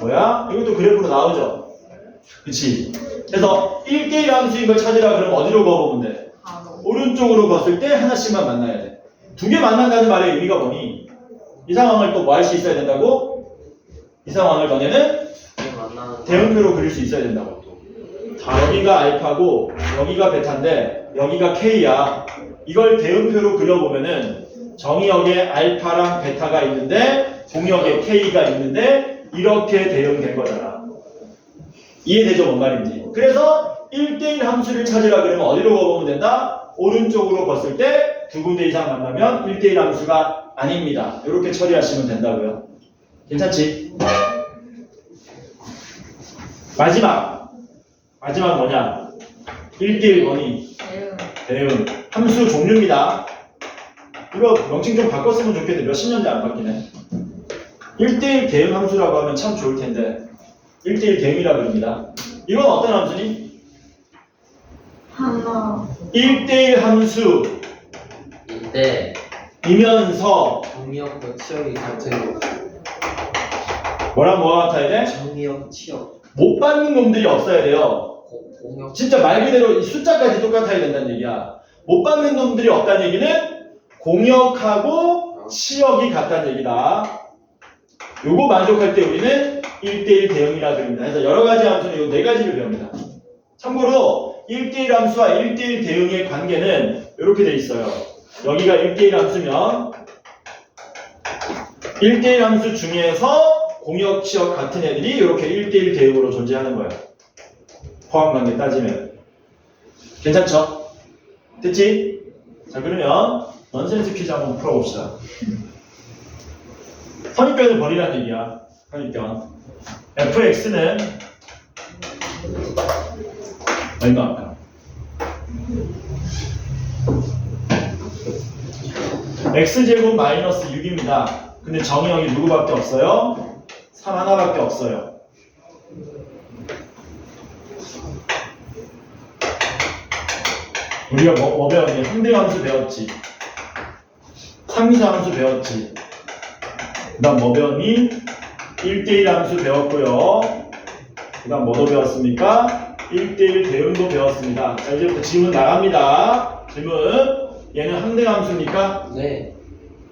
뭐야? 이것도 그래프로 나오죠? 그치? 그래서 1대1 함수인 걸 찾으라 그러면 어디로 그어보면 돼? 바로. 오른쪽으로 걷을 때 하나씩만 만나야 돼. 두 개 만난다는 말의 의미가 뭐니? 이 상황을 또 뭐 할 수 있어야 된다고? 이 상황을 너네는 만나는 대응표로 그릴 수 있어야 된다고. 여기가 알파고 여기가 베타인데 여기가 K야. 이걸 대응표로 그려보면은 정의역에 알파랑 베타가 있는데 공역에 K가 있는데 이렇게 대응된 거잖아. 이해되죠? 뭔 말인지. 그래서 1대1 함수를 찾으라 그러면 어디로 가보면 된다? 오른쪽으로 걷을 때 두 군데 이상 만나면 1대1 함수가 아닙니다. 이렇게 처리하시면 된다고요. 괜찮지? 마지막 뭐냐? 1대1 뭐니? 대응. 함수 종류입니다. 이거 명칭 좀 바꿨으면 좋겠는데 몇십 년째 안 바뀌네. 1대1 대응 함수라고 하면 참 좋을 텐데 1대1 대응이라 그럽니다. 이건 어떤 함수니? 하나 1대1 함수 이때 이면서 정의역과 치역이 같은 뭐랑 뭐가 같아야 돼? 정의역 치역 못 받는 놈들이 없어야 돼요. 공역 진짜 말 그대로 이 숫자까지 똑같아야 된다는 얘기야. 못 받는 놈들이 없다는 얘기는 공역하고 치역이 같다는 얘기다. 요거 만족할 때 우리는 1대1 대응이라 그럽니다. 그래서 여러 가지 함수는 요 네 가지를 배웁니다. 참고로 1대1 함수와 1대1 대응의 관계는 이렇게 돼 있어요. 여기가 1대1 함수면 1대1 함수 중에서 공역, 치역 같은 애들이 이렇게 1대1 대응으로 존재하는 거예요. 포함관계 따지면. 괜찮죠? 됐지? 자, 그러면 넌센스 퀴즈 한번 풀어봅시다. 선입견을 버리라는 얘기야. 선입견. fx는 얼마? x제곱 마이너스 6입니다. 근데 정의역이 누구밖에 없어요? 3 하나밖에 없어요. 우리가 뭐 배웠니? 상대함수 배웠지. 상수함수 배웠지. 그 다음 뭐 배웠니? 1대1 함수 배웠고요. 그 다음 뭐도 배웠습니까? 1대1 대응도 배웠습니다. 자, 이제부터 질문 나갑니다. 질문. 얘는 항등함수입니까? 네.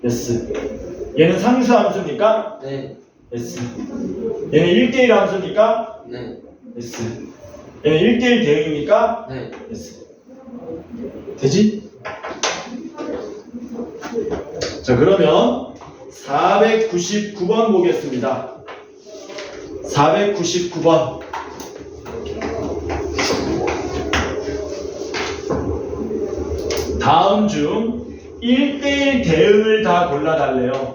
yes. 얘는 상수함수입니까? 네. yes. 얘는 1대1 함수입니까? 네. yes. 얘는 1대1 대응입니까? 네. yes. 되지? 자, 그러면 499번 보겠습니다. 499번. 다음 중 1대1 대응을 다 골라달래요.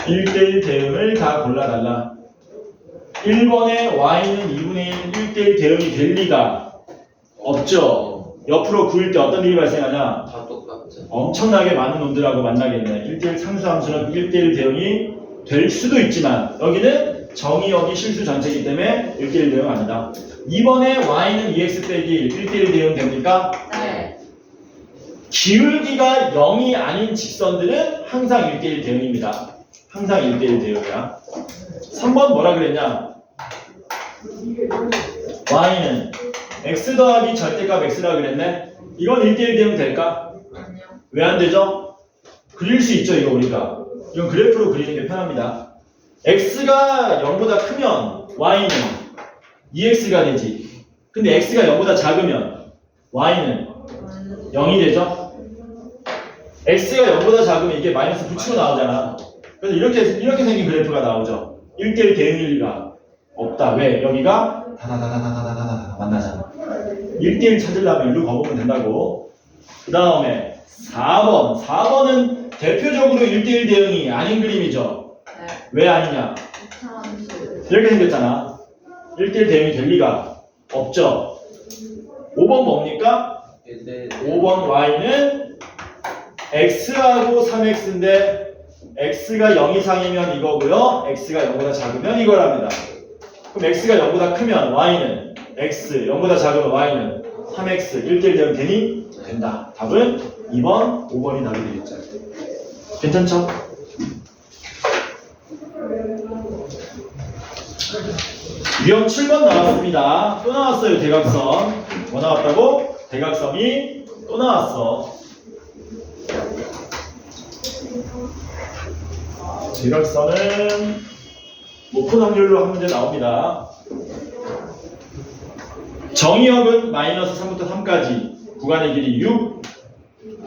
1대1 대응을 다 골라달라. 1번에 y는 2분의 1 1대1 대응이 될 리가 없죠. 옆으로 그을 때 어떤 일이 발생하냐? 다 똑같죠. 엄청나게 많은 놈들하고 만나겠네. 1대1 상수함수는 1대1 대응이 될 수도 있지만 여기는 정의역이 실수 전체이기 때문에 1대1 대응 아니다. 2번에 y는 2x 빼기 1 1대1 대응 됩니까? 네. 기울기가 0이 아닌 직선들은 항상 1대1 대응입니다. 항상 1대1 대응이야. 3번 뭐라 그랬냐? y는 x 더하기 절대값 x라 그랬네. 이건 1대1 대응 될까? 아니요. 왜 안 되죠? 그릴 수 있죠, 이거 우리가. 이건 그래프로 그리는 게 편합니다. x가 0보다 크면 y는 2x가 되지. 근데 x가 0보다 작으면 y는 0이 되죠? x가 0보다 작으면 이게 마이너스 붙이고 나오잖아. 그래서 이렇게 생긴 그래프가 나오죠. 1대1 대응일 리가 없다. 왜? 여기가 다다다다다다다다 만나잖아. 1대1 찾으려면 일로 가보면 된다고. 그 다음에 4번. 4번은 대표적으로 1대1 대응이 아닌 그림이죠. 네. 왜 아니냐? 이차함수. 이렇게 생겼잖아. 1대1 대응이 될 리가 없죠. 5번 뭡니까? 네. 5번 y는 x하고 3x인데 x가 0 이상이면 이거고요. x가 0보다 작으면 이거랍니다. 그럼 x가 0보다 크면 y는 x, 0보다 작으면 y는 3x, 1대1 대응 되니? 된다. 답은 2번, 5번이 답이 되겠죠. 괜찮죠? 유형 7번 나왔습니다. 또 나왔어요, 대각선. 뭐 나왔다고? 대각선이 또 나왔어. 대각선은 높은 확률로 한 문제 나옵니다. 정의역은 마이너스 3부터 3까지 구간의 길이 6,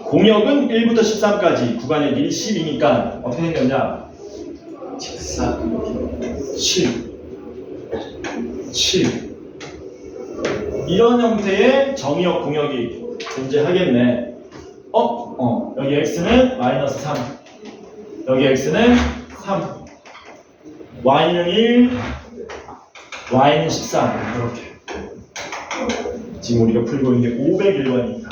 공역은 1부터 13까지 구간의 길이 12니까 어떻게 생겼냐? 직선 7 이런 형태의 정의역 공역이 존재하겠네. 여기 x는 마이너스 3, 여기 x는 3, y는 1, y는 13 이렇게. 지금 우리가 풀고 있는 게 501번입니다.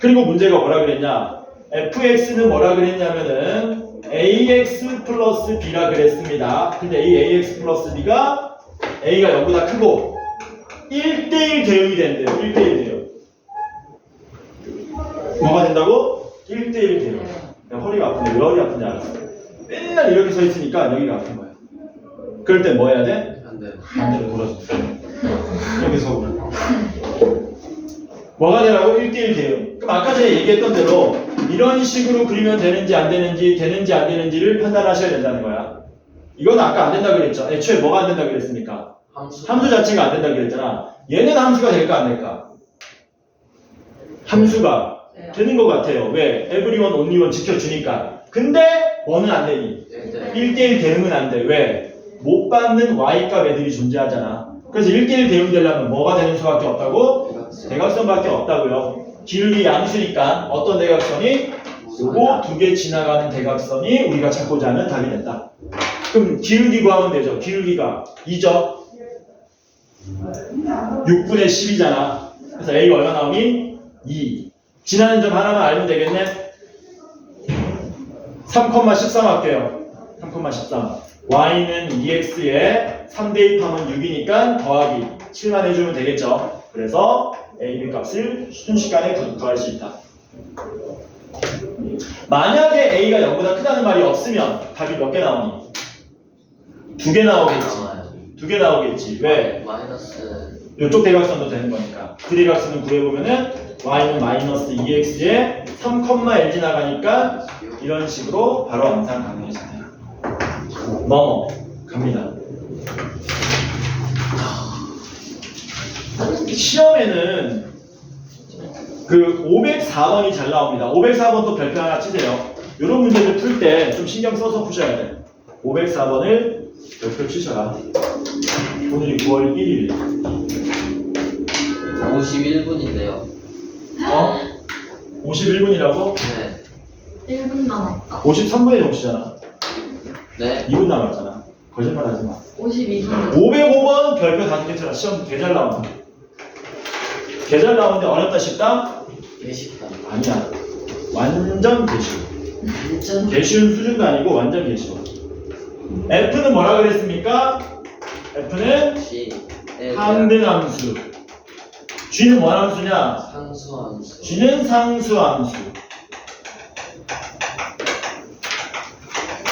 그리고 문제가 뭐라 그랬냐? fx는 뭐라 그랬냐면은 ax 플러스 b라 그랬습니다. 근데 이 ax 플러스 b가 a가 0보다 크고 1대1 대응이 된대요. 1대1 대응. 뭐가 된다고? 1대1 대응. 야, 허리가 아픈데 왜 허리 아픈지 알았어? 맨날 이렇게 서 있으니까 여기가 아픈 거야. 그럴 땐 뭐 해야 돼? 반대로 돌아줘. 이렇게 서 그래. 뭐가 되라고? 1대1 대응. 그럼 아까 전에 얘기했던 대로 이런 식으로 그리면 되는지 안 되는지를 판단하셔야 된다는 거야. 이건 아까 안 된다 그랬죠. 애초에 뭐가 안 된다 그랬습니까? 함수 자체가 안 된다 그랬잖아. 얘는 함수가 될까 안 될까? 함수가 되는 것 같아요. 왜? everyone, only one 지켜주니까. 근데 뭐는 안 되니? 1대1 대응은 안 돼. 왜? 못 받는 y값 애들이 존재하잖아. 그래서 1대1 대응 되려면 뭐가 되는 수밖에 없다고? 대각선밖에 없다고요. 기울기 양수니까 어떤 대각선이? 요거 두 개 지나가는 대각선이 우리가 찾고자 하는 답이 된다. 그럼 기울기 구하면 되죠. 기울기가 2죠. 6분의 10이잖아. 그래서 A가 얼마 나오니? 2. 지나는 점 하나만 알면 되겠네. 3,13 할게요. 3,13. Y는 2X에 3 대입하면 6이니까 더하기 7만 해주면 되겠죠. 그래서 A, B 값을 순식간에 구할 수 있다. 만약에 A가 0보다 크다는 말이 없으면 답이 몇 개 나오니? 2개 나오겠지. 2개 나오겠지. 왜? 마이너스 이쪽 대각선도 되는 거니까. 그 대각선을 구해보면은 y는 마이너스 2x에 3,1 지나가니까 이런 식으로 바로 암산 가능해진다. 넘어갑니다. 시험에는 그 504번이 잘 나옵니다. 504번도 별표 하나 치세요. 이런 문제를 풀 때 좀 신경 써서 푸셔야 돼. 504번을 별표 치셔라. 오늘이 9월 1일. 51분인데요. 51분이라고? 네. 1분 남았다. 53분에 정시잖아. 네. 2분 남았잖아. 거짓말 하지 마. 52분. 505번 별표 5개 쳐라. 시험 개 잘 나온다. 개 잘 나오는데 어렵다 싶다? 개쉽다. 아니야. 완전 개쉬워. 완전 개쉬운 수준도 아니고 완전 개쉬워. F는 뭐라 그랬습니까? F는 G 항등함수. G는 뭐 함수냐? 상수함수. G는 상수함수.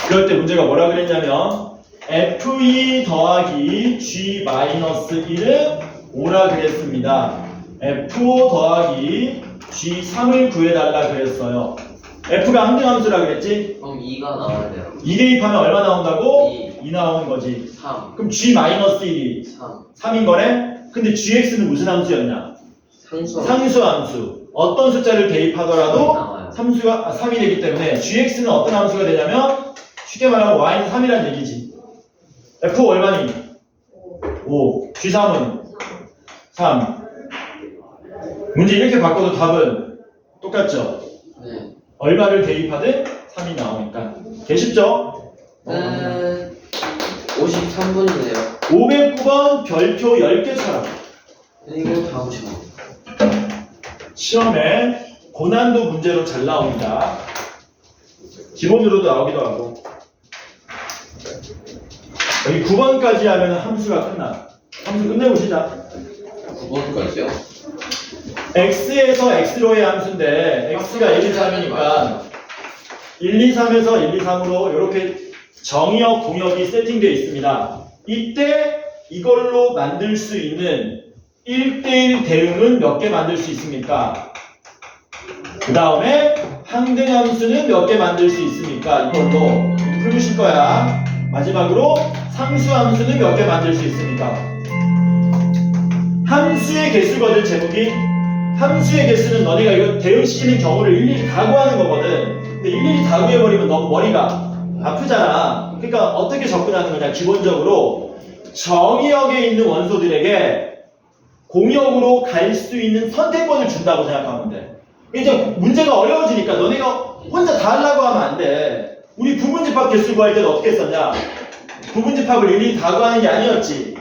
그럴 때 문제가 뭐라 그랬냐면 F2 더하기 G-1은 5라 그랬습니다. F5 더하기 G3을 구해달라 그랬어요. F가 항등함수라 그랬지? 그럼 2가 나와야 돼요. 2 대입하면 얼마 나온다고? 2. 2 나오는 거지. 3. 그럼 G-1이 3. 3인 거네? 근데 GX는 무슨 함수였냐? 상수함수. 상수함수. 어떤 숫자를 대입하더라도 나와요. 3이 되기 때문에 GX는 어떤 함수가 되냐면 쉽게 말하면 Y는 3이란 얘기지. F 얼마니? 5. G3은 3. 문제 이렇게 바꿔도 답은 똑같죠? 네. 얼마를 대입하든 3이 나오니까. 개 쉽죠? 53분이네요. 509번 별표 10개 쳐라. 이거 다음 시간. 시험에 고난도 문제로 잘 나옵니다. 기본으로도 나오기도 하고. 여기 9번까지 하면 함수가 끝나. 함수 끝내보시자. 9번까지요? x에서 x로의 함수인데 x가 1, 2, 3이니까 1, 2, 3에서 1, 2, 3으로 이렇게 정의역, 공역이 세팅되어 있습니다. 이때 이걸로 만들 수 있는 1대1 대응은 몇 개 만들 수 있습니까? 그 다음에 항등함수는 몇 개 만들 수 있습니까? 이걸로 풀으실 거야. 마지막으로 상수함수는 몇 개 만들 수 있습니까? 함수의 개수거든. 제목이 함수의 개수는 너네가 이거 대응시키는 경우를 일일이 다 구하는 거거든. 근데 일일이 다 구해버리면 너무 머리가 아프잖아. 그러니까 어떻게 접근하는 거냐. 기본적으로 정의역에 있는 원소들에게 공역으로 갈 수 있는 선택권을 준다고 생각하면 돼. 이제 문제가 어려워지니까 너네가 혼자 다 하려고 하면 안 돼. 우리 부분집합 개수 구할 때는 어떻게 했었냐? 부분집합을 일일이 다 구하는 게 아니었지.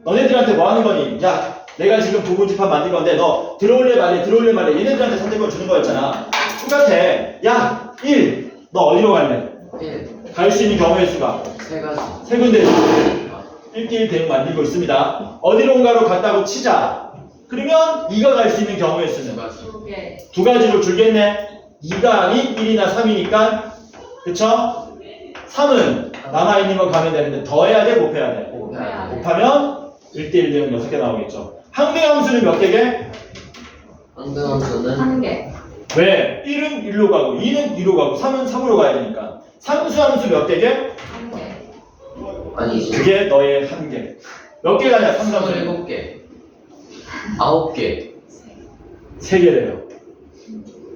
너네들한테 뭐 하는 거니? 야, 내가 지금 부분집합 만들 건데 너 들어올래 말래 얘네들한테 선택권 주는 거였잖아. 똑같아. 야, 1. 너 어디로 갈래? 1. 갈 수 있는 경우의 수가 세 가지. 세 군데 1대1 대응 만들고 있습니다. 어디론가로 갔다고 치자. 그러면 2가 갈 수 있는 경우의 두 수는 가지. 두 개. 두 가지로 줄겠네. 2가 아닌 1이나 3이니까 그쵸? 3은 남아있는 거 가면 되는데 더해야 돼? 곱해야 돼? 해야 돼. 곱하면 1대1 대응 6개 나오겠죠. 항등함수는 몇 개게? 항등함수는 한 개. 왜? 1은 1로 가고 2는 2로 가고 3은 3으로 가야 되니까. 상수함수 몇 개게? 한 개. 아니지. 그게 너의 한계. 몇 개 가냐? 상수함수 27개. 9개. 3개래요.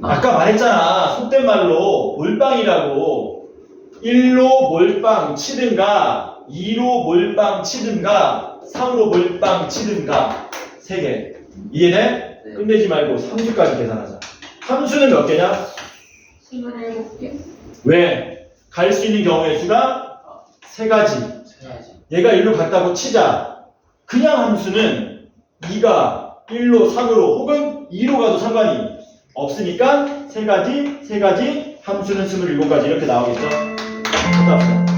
아까 말했잖아. 속된 말로 몰빵이라고. 1로 몰빵 치든가 2로 몰빵 치든가 3으로 몰빵 치든가 3개. 이해돼? 네. 끝내지 말고 3수까지 계산하자. 함수는 몇 개냐? 27개. 왜? 갈 수 있는 경우의 수가 3가지. 세 가지. 얘가 1로 갔다고 치자. 그냥 함수는 2가 1로 3으로 혹은 2로 가도 상관이 없으니까 3가지 함수는 27가지 이렇게 나오겠죠? 갔다 옵시다.